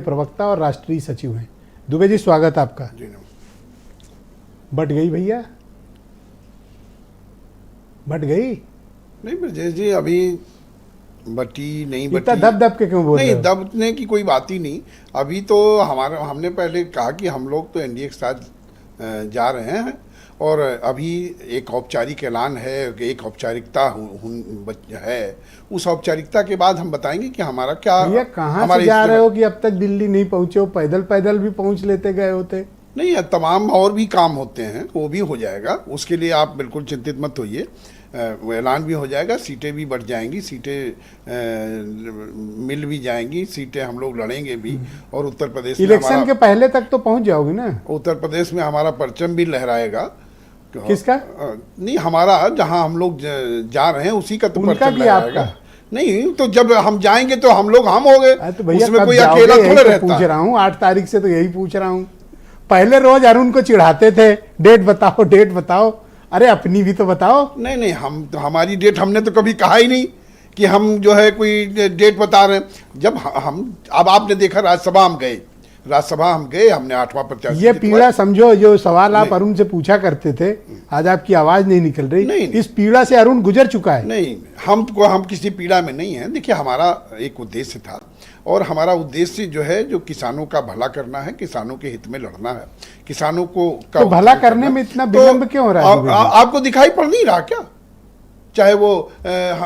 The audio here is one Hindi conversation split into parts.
प्रवक्ता और राष्ट्रीय सचिव हैं। दुबे जी स्वागत आपका। जी बट गई भैया, बट गई नहीं ब्रजेश जी, अभी बटी नहीं इतना बटी। दब दब के क्यों बोल रहे नहीं, हो? दबने की कोई बात ही नहीं। अभी तो हमने पहले कहा कि हम लोग तो एनडीए के साथ जा रहे हैं और अभी एक औपचारिक ऐलान है, एक औपचारिकता है। उस औपचारिकता के बाद हम बताएंगे कि हमारा क्या। भैया कहाँ से जा रहे हो कि अब तक दिल्ली नहीं पहुंचे हो? पैदल पैदल भी पहुंच लेते गए होते। नहीं, तमाम और भी काम होते हैं, वो भी हो जाएगा। उसके लिए आप बिल्कुल चिंतित मत होइए, ऐलान भी हो जाएगा, सीटें भी बढ़ जाएंगी, सीटें मिल भी जाएंगी, सीटें हम लोग लड़ेंगे भी। और उत्तर प्रदेश में इलेक्शन के पहले तक तो पहुंच जाओगे ना? उत्तर प्रदेश में हमारा परचम भी लहराएगा। किसका? नहीं, हमारा जहां हम लोग जा रहे हैं उसी का तो उनका परचम कि लहराएगा। आपका? नहीं, तो जब हम जाएंगे तो हम लोग हम हो गए। तो भैया उसमें कब कोई जाओगे? अकेला यही थोड़ा तो रहता पूछ है। रहा हूँ, 8 तारीख से तो यही पूछ रहा हूँ। पहले रोज अरुण को चिढ़ाते थे, डेट बताओ डेट बताओ। अरे अपनी भी तो बताओ। नहीं नहीं, हम तो हमारी डेट हमने तो कभी कहा ही नहीं कि हम जो है कोई डेट बता रहे हैं। जब हम अब आपने देखा राज्यसभा हम गए, हमने 8वां प्रत्याशी ये जितवाया। पीड़ा समझो, जो सवाल आप अरुण से पूछा करते थे, आज आपकी आवाज नहीं निकल रही। नहीं। इस पीड़ा से अरुण गुजर चुका है। नहीं, हम किसी पीड़ा में नहीं हैं। देखिए, हमारा एक उद्देश्य था और हमारा उद्देश्य जो है, जो किसानों का भला करना है, किसानों के हित में लड़ना है, किसानों को तो भला करने में इतना विलंब क्यों हो रहा है? आपको दिखाई पड़ नहीं रहा क्या? चाहे वो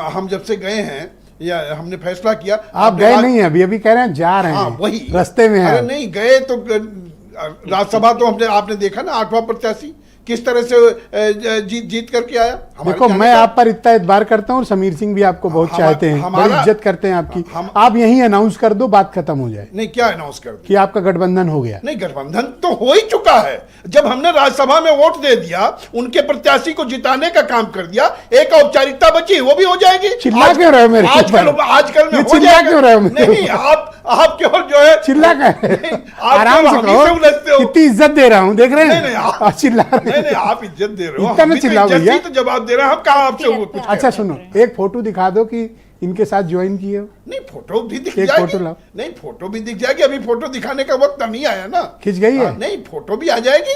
हम जब से गए हैं या हमने फैसला किया। आप गए नहीं हैं अभी कह रहे हैं जा रहे हैं। हाँ, वही रास्ते में अरे है। नहीं गए तो राज्यसभा तो आपने देखा ना, 8वां प्रत्याशी किस तरह से जीत करके आया। देखो, मैं आप पर इतना एतबार करता हूँ और समीर सिंह भी आपको बहुत चाहते हैं, बड़ी इज्जत करते हैं आपकी। आप यहीं अनाउंस कर दो, बात खत्म हो जाए। नहीं, क्या अनाउंस कर कि आपका गठबंधन हो गया? नहीं, गठबंधन तो हो ही चुका है। जब हमने राज्यसभा में वोट दे दिया, उनके प्रत्याशी को जिताने का काम कर दिया, एक औपचारिकता बची, वो भी हो जाएगी। चिल्ला क्यों रहे हो मेरे आजकल में चिल्ला क्यों रहे हो? नहीं, आप केवल जो है चिल्ला कर, आराम से कहो। कितनी इज्जत दे रहा हूँ, देख रहे हैं? नहीं, चिल्ला नहीं, आप इज्जत दे रहे हो। इतना ना चिल्लाओ भैया। तो जवाब दे रहे हैं, हम कहा आपसे कुछ। अच्छा सुनो, एक फोटो दिखा दो कि इनके साथ ज्वाइन किए हो। नहीं, फोटो भी दिख एक जाएगी। फोटो लाओ। नहीं, फोटो भी दिख जाएगी। अभी फोटो दिखाने का वक्त नहीं आया ना। खिंच गई है? नहीं, फोटो भी आ जाएगी,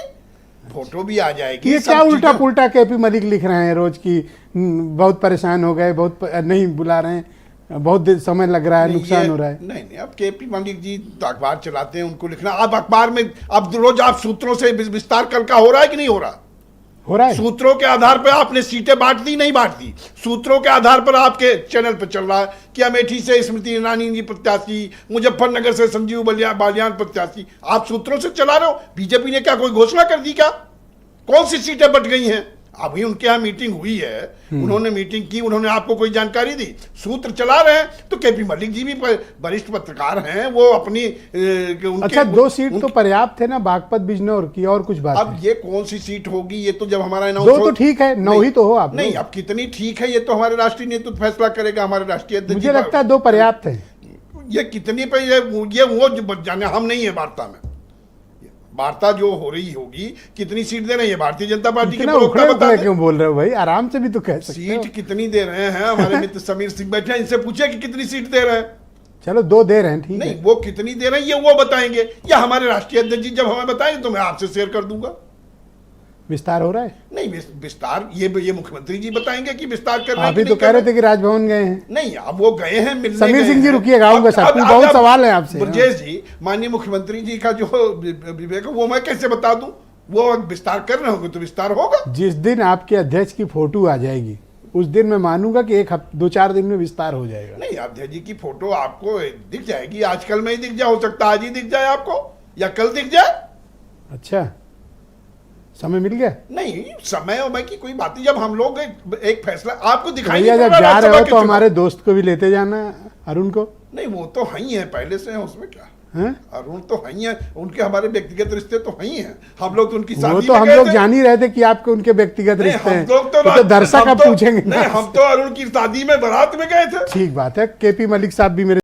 फोटो भी आ जाएगी। ये क्या उल्टा पुल्टा केपी मलिक लिख रहे हैं रोज की? बहुत परेशान हो गए, नहीं बुला रहे हैं, बहुत समय लग रहा है, नुकसान हो रहा है। नहीं, अब केपी मलिक जी तो अखबार चलाते हैं, उनको लिखना। अब अखबार में अब रोज आप सूत्रों से विस्तार कल का हो रहा है कि नहीं हो रहा? हो रहा है। सूत्रों के आधार पर आपने सीटें बांट दी, नहीं बांट दी? सूत्रों के आधार पर आपके चैनल पर चल रहा है कि अमेठी से स्मृति ईरानी जी प्रत्याशी, मुजफ्फरनगर से संजीव बालियान प्रत्याशी। आप सूत्रों से चला रहे हो। बीजेपी ने क्या कोई घोषणा कर दी क्या? कौन सी सीटें बट गई हैं? अभी उनके यहाँ मीटिंग हुई है, उन्होंने मीटिंग की, उन्होंने आपको कोई जानकारी दी? सूत्र चला रहे हैं। तो केपी मलिक जी भी वरिष्ठ पत्रकार हैं, वो अपनी अच्छा 2 सीट तो पर्याप्त है ना, बागपत बिजनौर की, और कुछ बात अब है? ये कौन सी सीट होगी? ये तो जब हमारा 2 तो ठीक है, 9 ही तो हो आप। नहीं, अब कितनी ठीक है ये तो हमारे राष्ट्रीय नेतृत्व फैसला करेगा। हमारे राष्ट्रीय अध्यक्ष, मुझे लगता है 2 पर्याप्त है। ये कितनी पे ये वो जाने, हम नहीं है वार्ता में। वार्ता जो हो रही होगी, कितनी सीट दे रहे हैं, ये भारतीय जनता पार्टी के प्रवक्ता बता क्यों बोल रहे हो भाई? आराम से भी तो कह सकते हो। सीट कितनी दे रहे हैं? हमारे मित्र समीर सिंह बैठे हैं, इनसे पूछे कि कितनी सीट दे रहे हैं। चलो 2 दे रहे हैं, ठीक है। नहीं, वो कितनी दे रहे हैं ये वो बताएंगे, या हमारे राष्ट्रीय अध्यक्ष जी जब हमें बताएंगे तो मैं आपसे शेयर कर दूंगा। विस्तार हो रहा है? नहीं, विस्तार ये मुख्यमंत्री जी बताएंगे कि विस्तार कर रहे हैं। अभी तो कह रहे थे कि राजभवन गए हैं। नहीं, अब वो गए हैं मिलने। समीर सिंह जी रुकिएगा, आऊंगा सर, बहुत सवाल है आपसे। ब्रजेश जी, माननीय मुख्यमंत्री जी का जो विवेक है वो मैं कैसे बता दूं? वो विस्तार कर रहे होंगे तो विस्तार होगा। जिस दिन आपके अध्यक्ष की फोटो आ जाएगी, उस दिन मैं मानूंगा कि 2-4 दिन में विस्तार हो जाएगा। नहीं, अध्यक्ष जी की फोटो आपको दिख जाएगी, आजकल में ही दिख जाए, हो सकता है आज ही दिख जाए आपको, या कल दिख जाए। अच्छा, समय मिल गया? नहीं, समय और की कोई बात नहीं। जब हम लोग एक फैसला आपको दिखाई भैया, जब जा रहे हो तो हमारे दोस्त को भी लेते जाना, अरुण को। नहीं, वो तो ही है, पहले से है, उसमें क्या है? अरुण तो ही है, उनके हमारे व्यक्तिगत रिश्ते तो ही हैं। हम लोग तो उनकी शादी वो तो हम लोग जान ही रहे थे कि आपके उनके व्यक्तिगत रिश्ते हैं। तो दर्शक अब पूछेंगे। नहीं, हम तो अरुण की शादी में बारात में गए थे। ठीक बात है। केपी मलिक साहब भी मेरे